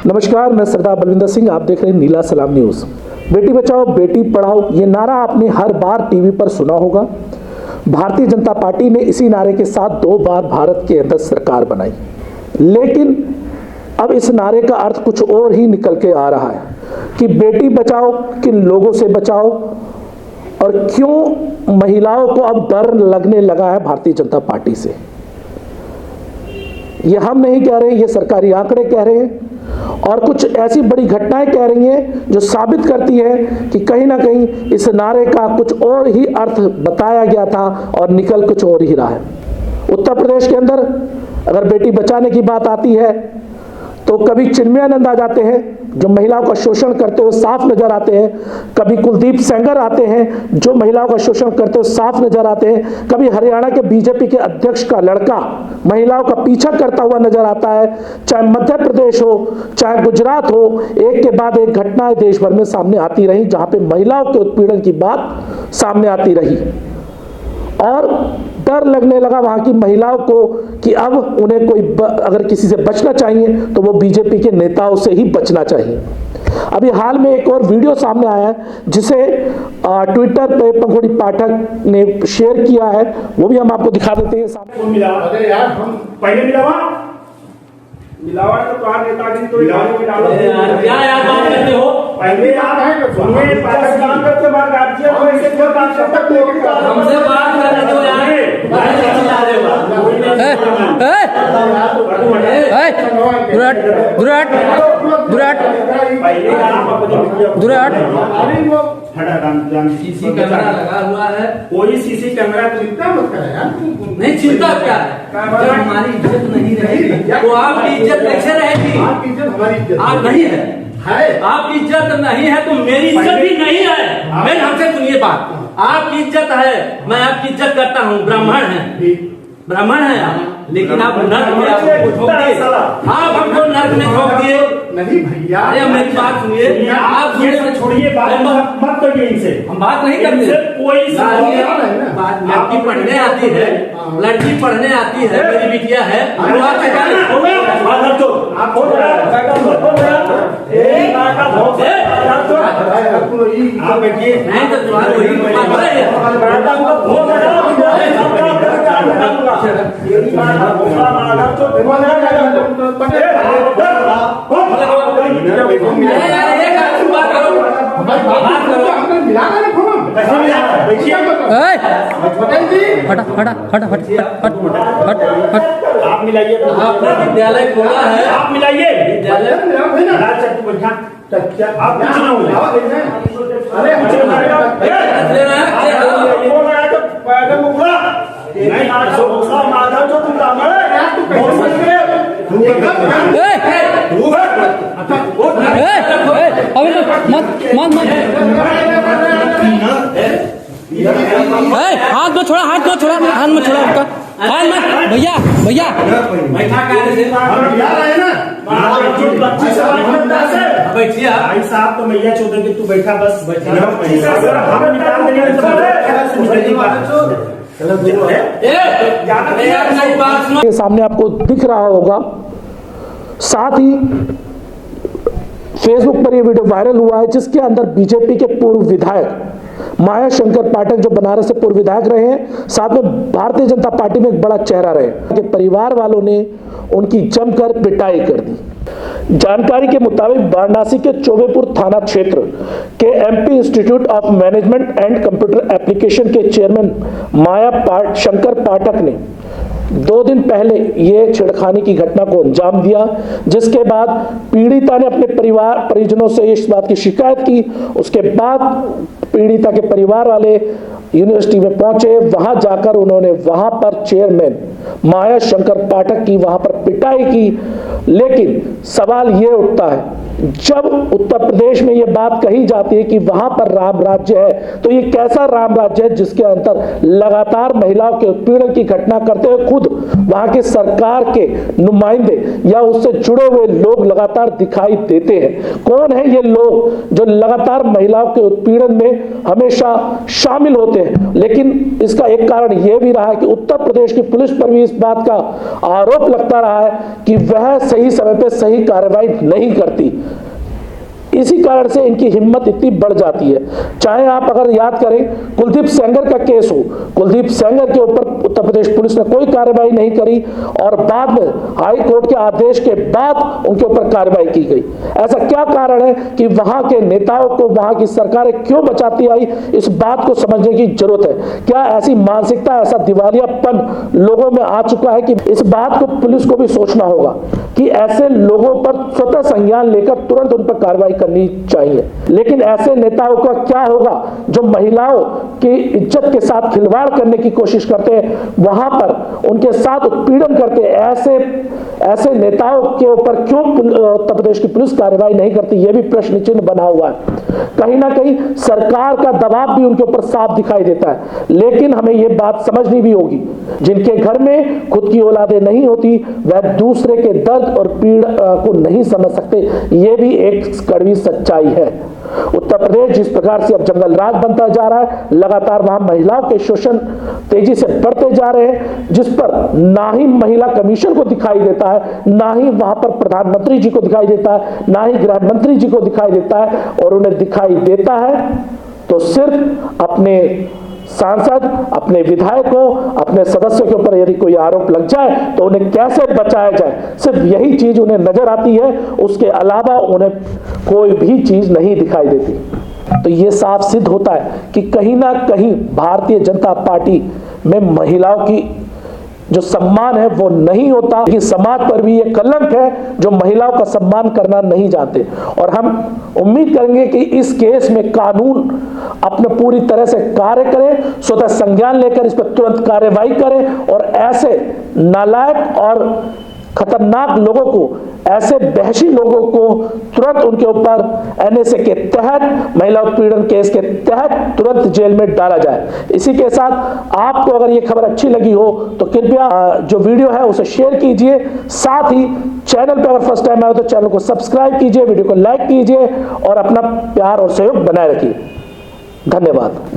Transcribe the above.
नमस्कार, मैं सरदार बलविंदर सिंह, आप देख रहे हैं नीला सलाम न्यूज़। बेटी बचाओ बेटी पढ़ाओ ये नारा आपने हर बार टीवी पर सुना होगा। भारतीय जनता पार्टी ने इसी नारे के साथ 2 बार भारत के अंदर सरकार बनाई, लेकिन अब इस नारे का अर्थ कुछ और ही निकल के आ रहा है कि बेटी बचाओ किन लोगों से बचाओ और क्यों महिलाओं को अब डर लगने लगा है भारतीय जनता पार्टी से। ये हम नहीं कह रहे, ये सरकारी आंकड़े कह रहे हैं और कुछ ऐसी बड़ी घटनाएं कह रही हैं जो साबित करती है कि कहीं ना कहीं इस नारे का कुछ और ही अर्थ बताया गया था और निकल कुछ और ही रहा है। उत्तर प्रदेश के अंदर अगर बेटी बचाने की बात आती है तो कभी चिन्मयानंद आ जाते हैं जो महिलाओं का शोषण करते हुए साफ नजर आते हैं, कभी कुलदीप सेंगर आते हैं जो महिलाओं का शोषण करते हुए साफ नजर आते हैं, कभी हरियाणा के बीजेपी के अध्यक्ष का लड़का महिलाओं का पीछा करता हुआ नजर आता है। चाहे मध्य प्रदेश हो चाहे गुजरात हो, एक के बाद एक घटनाएं देश भर में सामने आती रही जहां पे महिलाओं के उत्पीड़न की बात सामने आती रही और डर लगने लगा वहां की महिलाओं को कि अब उन्हें कोई अगर किसी से बचना चाहिए तो वो बीजेपी के नेताओं से ही बचना चाहिए। अभी हाल में एक और वीडियो सामने आया है जिसे ट्विटर पे पंखुड़ी पाठक ने शेयर किया है, वो भी हम आपको दिखा देते हैं। सामने अरे यार हम पहले मिलावट तो कहा नेताजी तो क्या यार बात करते हो? पहले याद है सुनिए पाकिस्तान करते बाद राज्य को ऐसे क्यों बात करते हो? हमसे बात करने दो यार। सीसी कैमरा लगा हुआ है, कोई सीसी कैमरा चिंता मत करें यार। नहीं चिंता क्या है, जब हमारी इज्जत नहीं रहेगी तो आपकी इज्जत कैसे रहेगी? आपकी इज्जत हमारी इज्जत आप नहीं है, आपकी इज्जत नहीं है तो मेरी इज्जत भी नहीं है। मैं हमसे सुनिए बात, आपकी इज्जत है, मैं आपकी इज्जत करता हूँ, ब्राह्मण है आप, लेकिन आप नर्क में आपको ठोक दिए, आप हमको नर्क में ठोक दिए। नहीं भैया, अरे मेरी बात सुनिए, आप छोड़िए बात मत करिए इनसे, हम बात नहीं करते। कोई लड़की पढ़ने आती है, लड़की पढ़ने आती है, मेरी बिटिया है, आप मिलाइए, आपने विद्यालय खोला है, आप मिलाइए विद्यालय आप हाथ में छोड़ा उनका हाथ में। भैया बैठिए भाई साहब, तो मैया चौधरी की तू बैठा बस ये सामने आपको दिख रहा होगा। साथ ही फेसबुक पर यह वीडियो वायरल हुआ है जिसके अंदर बीजेपी के पूर्व विधायक माया शंकर पाठक जो बनारस से पूर्व विधायक रहे हैं, साथ में भारतीय जनता पार्टी में एक बड़ा चेहरा रहे कि परिवार वालों ने उनकी जमकर पिटाई कर दी। जानकारी के मुताबिक वाराणसी के चौबेपुर थाना क्षेत्र के MP institute of management and computer application के चेयरमैन माया शंकर पाठक ने 2 दिन पहले ये छेड़खानी की घटना को अंजाम दिया, जिसके बाद पीड़िता ने अपने परिजनों से इस बात की शिकायत की। उसके बाद पीड़िता के परिवार वाले यूनिवर्सिटी में पहुंचे, वहां जाकर उन्होंने वहां पर चेयरमैन माया शंकर पाठक की वहां पर पिटाई की। लेकिन सवाल ये उठता है, जब उत्तर प्रदेश में ये बात कही जाती है कि वहां पर राम राज्य है, तो ये कैसा राम राज्य है जिसके अंदर लगातार महिलाओं के उत्पीड़न की घटना करते हुए खुद वहां के सरकार के नुमाइंदे या उससे जुड़े हुए लोग लगातार दिखाई देते हैं। कौन है ये लोग जो लगातार महिलाओं के उत्पीड़न में हमेशा शामिल होते हैं? लेकिन इसका एक कारण यह भी रहा है कि उत्तर प्रदेश की पुलिस पर भी इस बात का आरोप लगता रहा है कि वह सही समय पे सही कार्रवाई नहीं करती। इसी कारण से इनकी हिम्मत इतनी बढ़ जाती है। चाहे आप अगर याद करें, कुलदीप सेंगर का केस हो, कुलदीप सेंगर के ऊपर उत्तर प्रदेश पुलिस ने कोई कार्रवाई नहीं करी और बाद में हाई कोर्ट के आदेश के बाद उनके ऊपर कार्रवाई की गई। ऐसा क्या कारण है कि वहां के नेताओं को वहां की सरकारें क्यों बचाती आई, इस बात को समझने की जरूरत है। क्या ऐसी मानसिकता, ऐसा दिवालियापन लोगों में आ चुका है कि इस बात को पुलिस को भी सोचना होगा कि ऐसे लोगों पर स्वतः संज्ञान लेकर तुरंत उन पर कार्रवाई करनी चाहिए। लेकिन ऐसे नेताओं का क्या होगा जो महिलाओं की इज्जत के साथ खिलवाड़ करने की कोशिश करते हैं, वहां पर उनके साथ उत्पीड़न करते हैं। ऐसे नेताओं के ऊपर क्यों उत्तर प्रदेश की पुलिस कार्रवाई नहीं करती, यह भी प्रश्न चिन्ह बना हुआ है। कहीं ना कहीं सरकार का दबाव भी उनके ऊपर साफ दिखाई देता है। लेकिन हमें यह बात समझनी भी होगी, जिनके घर में खुद की औलादें नहीं होती वह दूसरे के दर्द और पीड़ा को नहीं समझ सकते। यह भी एक कड़वी सच्चाई है। उत्तर प्रदेश जिस प्रकार से अब जंगल राज बनता जा रहा है, लगातार वहां महिलाओं के शोषण तेजी से बढ़ते जा रहे हैं, जिस पर ना ही महिला कमीशन को दिखाई देता है, ना ही वहां पर प्रधानमंत्री जी को दिखाई देता है, ना ही गृह मंत्री जी को दिखाई देता है। और उन्हें दिखाई देता है तो सिर्फ अपने सांसद, अपने विधायकों, अपने सदस्यों के ऊपर यदि कोई आरोप लग जाए तो उन्हें कैसे बचाया जाए, सिर्फ यही चीज उन्हें नजर आती है। उसके अलावा उन्हें कोई भी चीज नहीं दिखाई देती। तो ये साफ सिद्ध होता है कि कहीं ना कहीं भारतीय जनता पार्टी में महिलाओं की जो सम्मान है वो नहीं होता। लेकिन समाज पर भी ये कलंक है जो महिलाओं का सम्मान करना नहीं जानते। और हम उम्मीद करेंगे कि इस केस में कानून अपने पूरी तरह से कार्य करे, स्वतः संज्ञान लेकर इस पर तुरंत कार्रवाई करे और ऐसे नालायक और खतरनाक लोगों को, ऐसे वहशी लोगों को तुरंत उनके ऊपर एनएसए के तहत, महिला उत्पीड़न केस के तहत तुरंत जेल में डाला जाए। इसी के साथ आपको अगर ये खबर अच्छी लगी हो तो कृपया जो वीडियो है उसे शेयर कीजिए। साथ ही चैनल पर अगर फर्स्ट टाइम आए तो चैनल को सब्सक्राइब कीजिए, वीडियो को लाइक कीजिए और अपना प्यार और सहयोग बनाए रखिए। धन्यवाद।